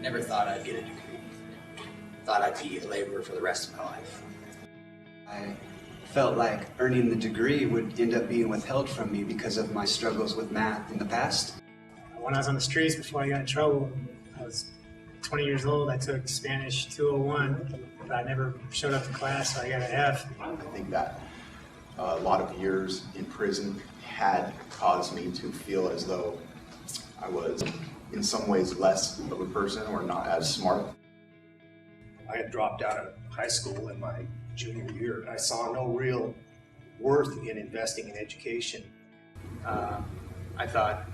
Never thought I'd get a degree. Thought I'd be a laborer for the rest of my life. I felt like earning the degree would end up being withheld from me because of my struggles with math in the past. When I was on the streets before I got in trouble, I was 20 years old. I took Spanish 201, but I never showed up to class, so I got an F. I think that a lot of years in prison had caused me to feel as though I was in some ways less of a person or not as smart. I had dropped out of high school in my junior year. I saw no real worth in investing in education. I thought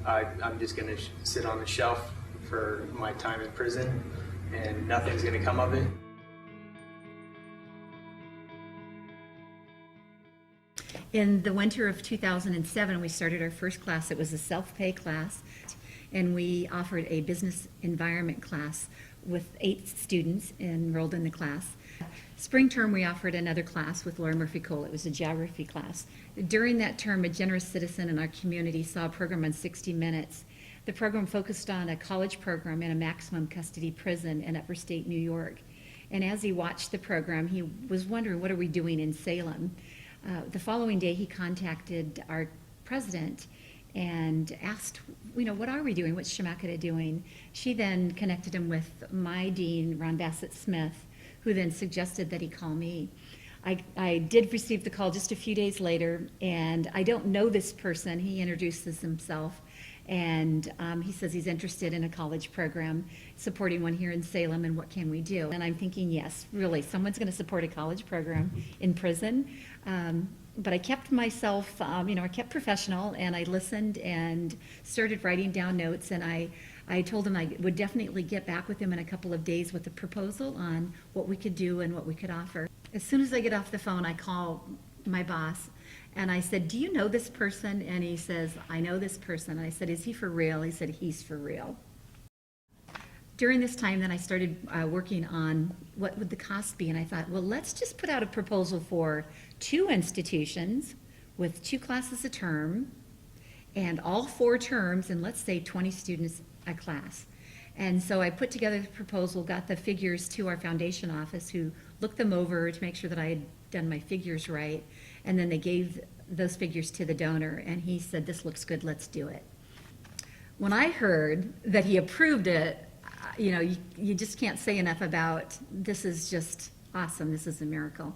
I'm just going to sit on the shelf for my time in prison and nothing's going to come of it. In the winter of 2007, we started our first class. It was a self-pay class, and we offered a business environment class with 8 students enrolled in the class. Spring term, we offered another class with Laura Murphy Cole. It was a geography class. During that term, a generous citizen in our community saw a program on 60 Minutes. The program focused on a college program in a maximum custody prison in upper state New York. And as he watched the program, he was wondering, what are we doing in Salem? The following day, he contacted our president and asked, what are we doing? What's Chemeketa doing? She then connected him with my dean, Ron Bassett Smith, who then suggested that he call me. I did receive the call just a few days later, and I don't know this person. He introduces himself, and he says he's interested in a college program, supporting one here in Salem, and what can we do? And I'm thinking, yes, really, someone's going to support a college program in prison. But I kept myself, I kept professional, and I listened and started writing down notes, and I told him I would definitely get back with him in a couple of days with a proposal on what we could do and what we could offer. As soon as I get off the phone, I call my boss, and I said, do you know this person? And he says, I know this person. And I said, is he for real? He said, he's for real. During this time, then I started working on what would the cost be, and I thought, well, let's just put out a proposal for 2 institutions with 2 classes a term, and all 4 terms, and let's say 20 students a class. And so I put together the proposal, got the figures to our foundation office, who looked them over to make sure that I had done my figures right, and then they gave those figures to the donor, and he said, this looks good, let's do it. When I heard that he approved it, you just can't say enough about, this is just awesome, this is a miracle.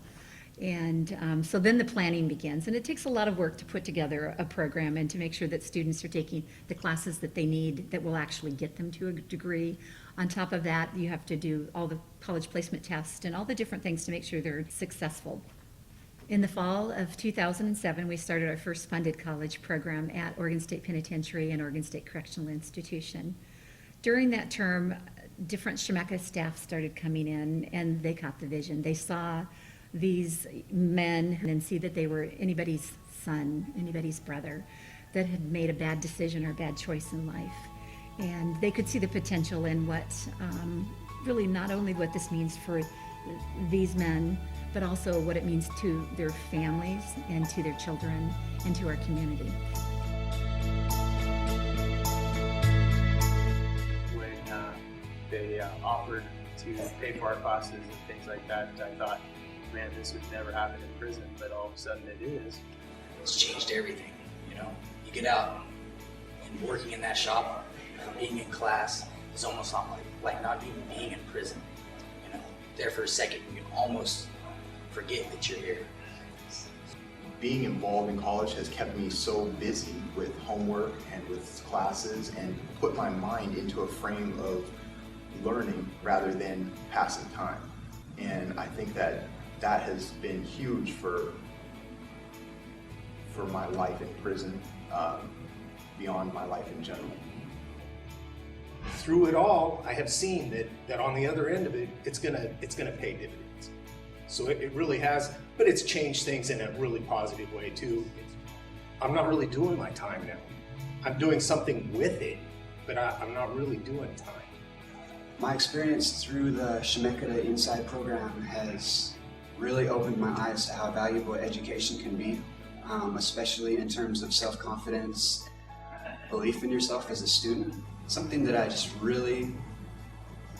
And so then the planning begins, and it takes a lot of work to put together a program and to make sure that students are taking the classes that they need that will actually get them to a degree. On top of that, you have to do all the college placement tests and all the different things to make sure they're successful. In the fall of 2007, we started our first funded college program at Oregon State Penitentiary and Oregon State Correctional Institution. During that term, different Chemeketa staff started coming in, and they caught the vision. They saw these men and see that they were anybody's son, anybody's brother that had made a bad decision or a bad choice in life. And they could see the potential in what, really not only what this means for these men, but also what it means to their families and to their children and to our community. When they offered to pay for our classes and things like that, I thought, man, this would never happen in prison, but all of a sudden it is. It's changed everything, You get out and working in that shop, being in class is almost like not even being in prison. There for a second, you can almost forget that you're here. Being involved in college has kept me so busy with homework and with classes and put my mind into a frame of learning rather than passing time. And I think that has been huge for my life in prison, beyond my life in general. Through it all, I have seen that on the other end of it, it's gonna pay dividends. So it really has, but it's changed things in a really positive way too. I'm not really doing my time now. I'm doing something with it, but I'm not really doing time. My experience through the Chemeketa Inside program has really opened my eyes to how valuable education can be, especially in terms of self-confidence, belief in yourself as a student. Something that I just really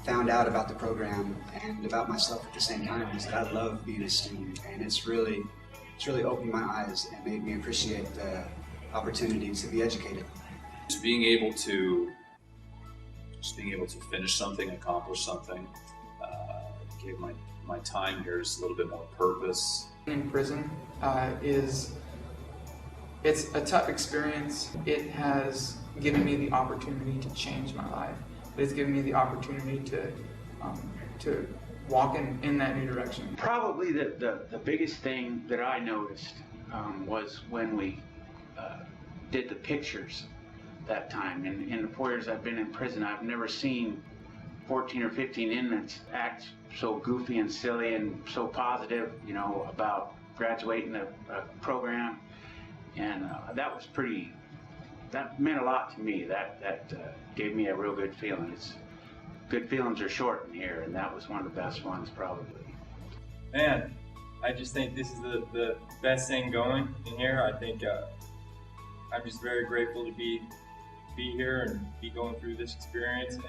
found out about the program and about myself at the same time is that I love being a student, and it's really opened my eyes and made me appreciate the opportunity to be educated. Just being able to finish something, accomplish something, gave my time here just a little bit more purpose. In prison it's a tough experience. It has given me the opportunity to change my life. It's given me the opportunity to walk in that new direction. Probably the biggest thing that I noticed was when we did the pictures that time. In the 4 years I've been in prison, I've never seen 14 or 15 inmates act so goofy and silly and so positive, you know, about graduating a program. And that meant a lot to me. That gave me a real good feeling. Good feelings are short in here, and that was one of the best ones probably. Man, I just think this is the best thing going in here. I think I'm just very grateful to be here and be going through this experience, and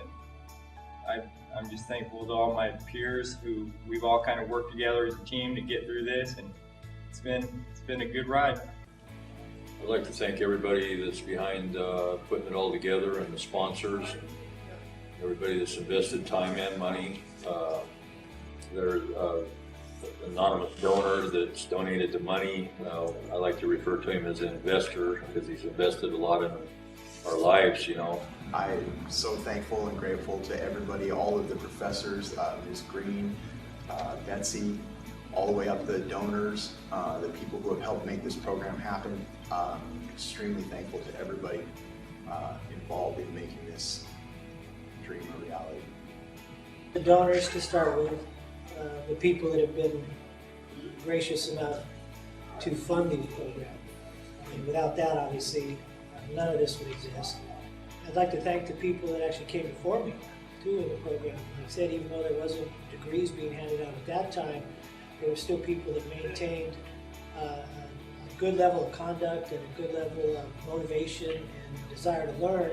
I'm just thankful to all my peers who we've all kind of worked together as a team to get through this, and it's been a good ride. I'd like to thank everybody that's behind putting it all together, and the sponsors, and everybody that's invested time and money. There's an anonymous donor that's donated the money. I like to refer to him as an investor because he's invested a lot in our lives, you know. I'm so thankful and grateful to everybody, all of the professors, Ms. Green, Betsy, all the way up the donors, the people who have helped make this program happen. Extremely thankful to everybody involved in making this dream a reality. The donors to start with, the people that have been gracious enough to fund these programs. And without that, obviously, none of this would exist. I'd like to thank the people that actually came before me, too, in the program. Like I said, even though there wasn't degrees being handed out at that time, there were still people that maintained a good level of conduct and a good level of motivation and desire to learn,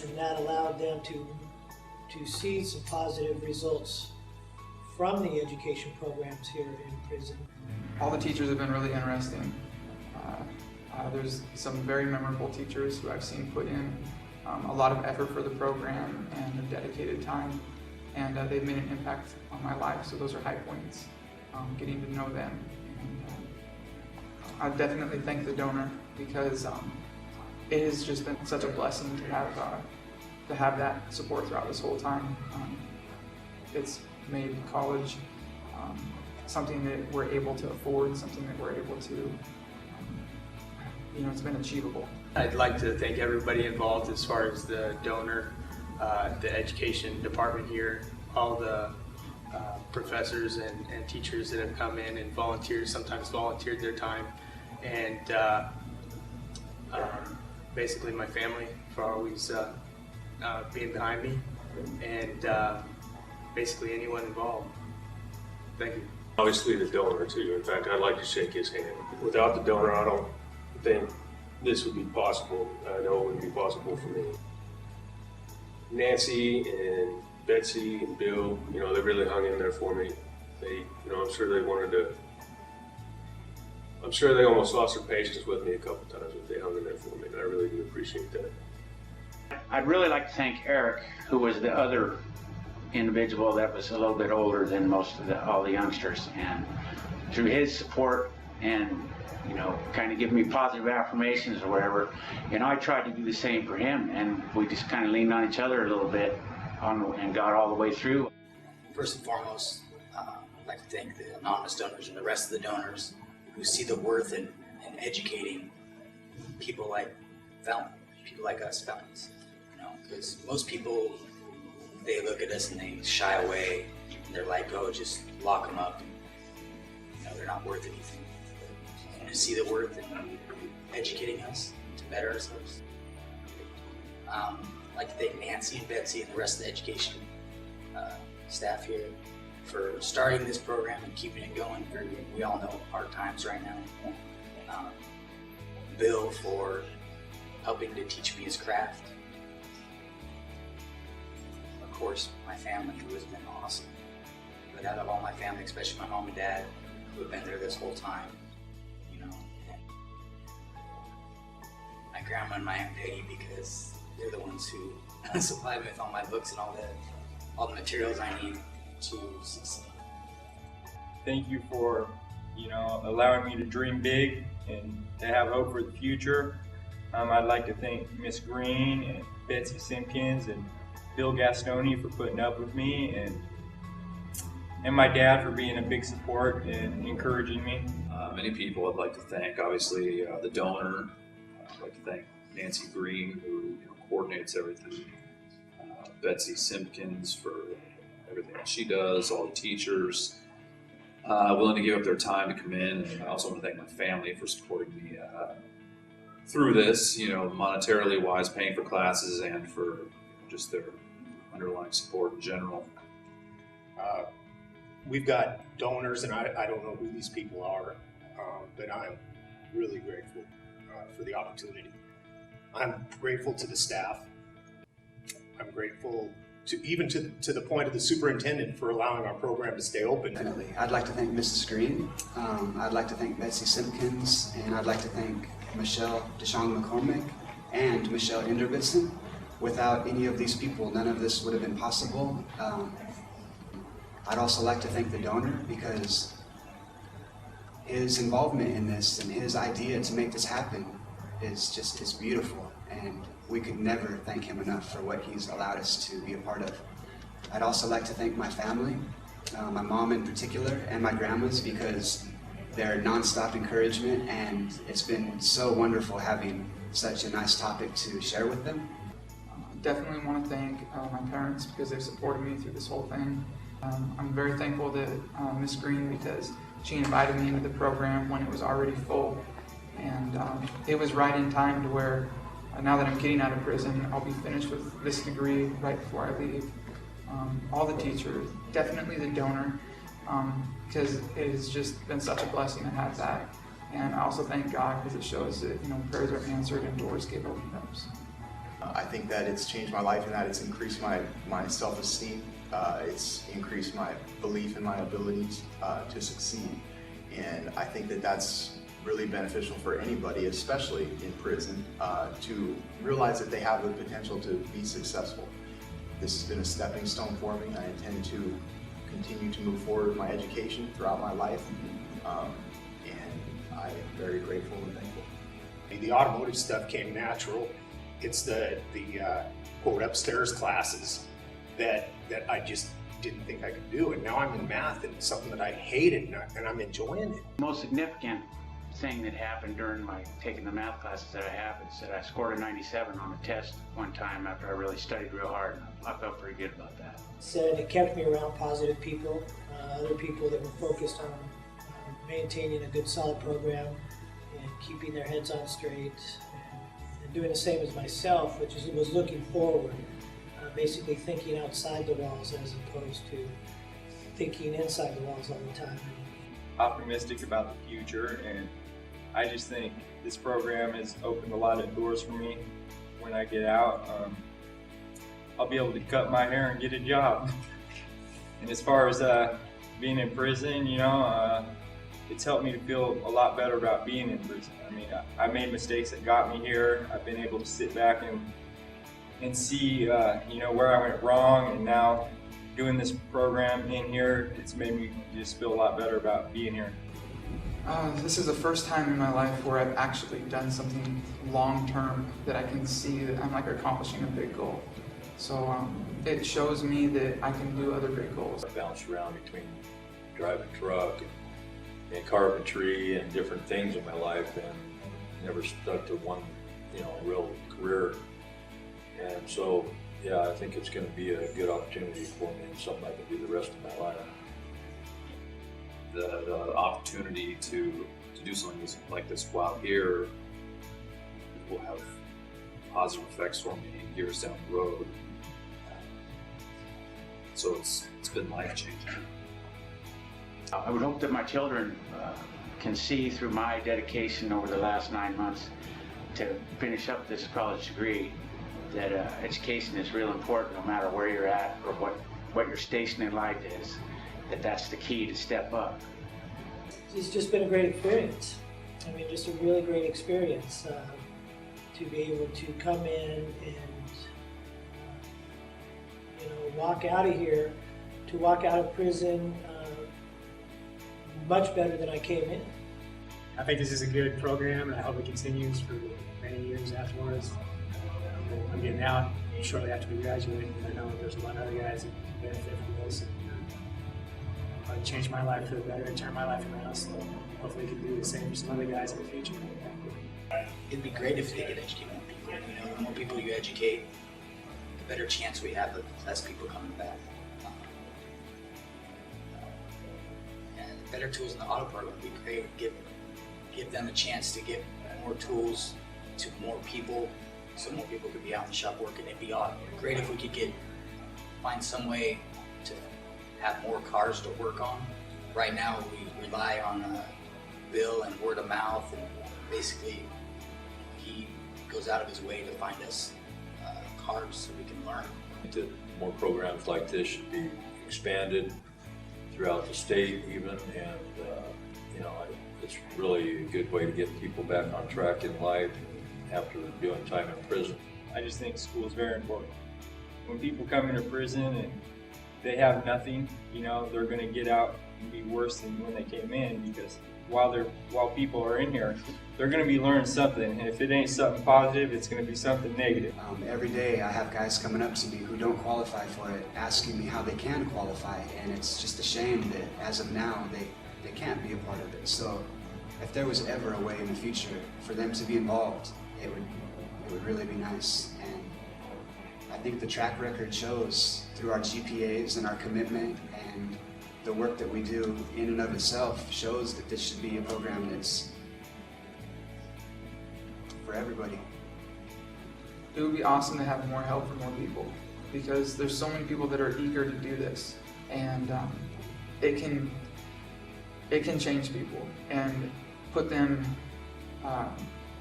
and that allowed them to see some positive results from the education programs here in prison. All the teachers have been really interesting. There's some very memorable teachers who I've seen put in a lot of effort for the program and a dedicated time, and they've made an impact on my life, so those are high points, getting to know them. And I definitely thank the donor because it has just been such a blessing to have that support throughout this whole time. It's made college something that we're able to afford, something that we're able to, it's been achievable. I'd like to thank everybody involved as far as the donor, the education department here, all the professors and teachers that have come in and sometimes volunteered their time, and basically my family for always being behind me, and basically anyone involved. Thank you. Obviously the donor too. In fact, I'd like to shake his hand. Without the donor, I don't think this would be possible. I know it wouldn't be possible for me. Nancy and Betsy and Bill, they really hung in there for me. I'm sure they almost lost their patience with me a couple times, but they hung in there for me, and I really do appreciate that. I'd really like to thank Eric, who was the other individual that was a little bit older than all the youngsters, and through his support and kind of give me positive affirmations or whatever, I tried to do the same for him, and we just kind of leaned on each other a little bit and got all the way through. First and foremost, I'd like to thank the anonymous donors and the rest of the donors who see the worth in educating people like us felons. Because most people, they look at us and they shy away, and they're like, oh, just lock them up. They're not worth anything. To see the worth in educating us to better ourselves. I'd like to thank Nancy and Betsy and the rest of the education staff here for starting this program and keeping it going. We all know hard times right now. Bill for helping to teach me his craft. Of course, my family, who has been awesome. But out of all my family, especially my mom and dad, who have been there this whole time, you know, and my grandma and my Aunt Peggy, because they're the ones who supply me with all my books and all the materials I need to succeed. Thank you for, allowing me to dream big and to have hope for the future. I'd like to thank Miss Green and Betsy Simpkins and Bill Gastoni for putting up with me, and my dad for being a big support and encouraging me. Many people I'd like to thank, obviously, the donor. I'd like to thank Nancy Green, who coordinates everything. Betsy Simpkins for everything that she does, all the teachers, willing to give up their time to come in. And I also want to thank my family for supporting me through this, monetarily wise, paying for classes and for just their underlying support in general. We've got donors, and I don't know who these people are, but I'm really grateful for the opportunity. I'm grateful to the staff. I'm grateful to the point of the superintendent for allowing our program to stay open. Definitely. I'd like to thank Mrs. Green. I'd like to thank Betsy Simpkins, and I'd like to thank Michelle DeShong McCormick and Michelle Inderbitzen. Without any of these people, none of this would have been possible. I'd also like to thank the donor, because his involvement in this and his idea to make this happen is beautiful, and we could never thank him enough for what he's allowed us to be a part of. I'd also like to thank my family, my mom in particular, and my grandmas, because their nonstop encouragement, and it's been so wonderful having such a nice topic to share with them. Definitely want to thank my parents, because they've supported me through this whole thing. I'm very thankful to Miss Green, because she invited me into the program when it was already full, and it was right in time to where now that I'm getting out of prison, I'll be finished with this degree right before I leave. All the teachers, definitely the donor, because it has just been such a blessing to have that. And I also thank God, because it shows that prayers are answered and doors get opened up. I think that it's changed my life, and that it's increased my self-esteem. It's increased my belief in my abilities to succeed. And I think that that's really beneficial for anybody, especially in prison, to realize that they have the potential to be successful. This has been a stepping stone for me. I intend to continue to move forward with my education throughout my life, and I am very grateful and thankful. The automotive stuff came natural. It's the quote upstairs classes that I just didn't think I could do, and now I'm in math, and it's something that I hated, and I'm enjoying it. Most significant thing that happened during my taking the math classes that I have is that I scored a 97 on a test one time after I really studied real hard, and I felt pretty good about that. Said it kept me around positive people, other people that were focused on maintaining a good solid program and keeping their heads on straight, and doing the same as myself, which was looking forward, basically thinking outside the walls as opposed to thinking inside the walls all the time. Optimistic about the future, and I just think this program has opened a lot of doors for me. When I get out, I'll be able to cut my hair and get a job. And as far as being in prison, it's helped me to feel a lot better about being in prison. I mean, I made mistakes that got me here. I've been able to sit back and see, where I went wrong, and now doing this program in here, it's made me just feel a lot better about being here. This is the first time in my life where I've actually done something long-term that I can see that I'm accomplishing a big goal. So it shows me that I can do other big goals. I bounced around between driving truck and carpentry and different things in my life, and never stuck to one, real career. And so, yeah, I think it's going to be a good opportunity for me and something I can do the rest of my life. The opportunity to do something like this while here will have positive effects for me years down the road. So it's been life-changing. I would hope that my children can see through my dedication over the last 9 months to finish up this college degree that education is real important no matter where you're at or what your station in life is, that's the key to step up. It's just been a great experience. I mean, just a really great experience to be able to come in and walk out of here, to walk out of prison much better than I came in. I think this is a good program, and I hope it continues for many years afterwards. I'm getting out shortly after we graduate, and I know there's a lot of other guys that can benefit from this. And, I'll change my life for the better and turn my life around, so hopefully we can do the same for some other guys in the future. It'd be great if they could educate more people. The more people you educate, the better chance we have of less people coming back. And better tools in the auto program would be great. Give them a chance to get more tools to more people, so more people could be out in the shop working. It'd be great if we could find some way to have more cars to work on. Right now we rely on Bill and word of mouth, and basically he goes out of his way to find us cars so we can learn. I think that more programs like this should be expanded throughout the state even, and it's really a good way to get people back on track in life after doing time in prison. I just think school is very important. When people come into prison and they have nothing, they're going to get out and be worse than when they came in, because while people are in here, they're going to be learning something, and if it ain't something positive, it's going to be something negative. Every day I have guys coming up to me who don't qualify for it, asking me how they can qualify, and it's just a shame that as of now they can't be a part of it. So if there was ever a way in the future for them to be involved, it would really be nice. And I think the track record shows through our GPAs and our commitment, and the work that we do in and of itself shows that this should be a program that's for everybody. It would be awesome to have more help for more people, because there's so many people that are eager to do this, and it can change people and put them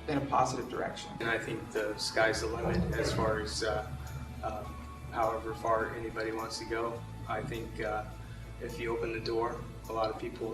in a positive direction. And I think the sky's the limit as far as however far anybody wants to go. I think if you open the door, a lot of people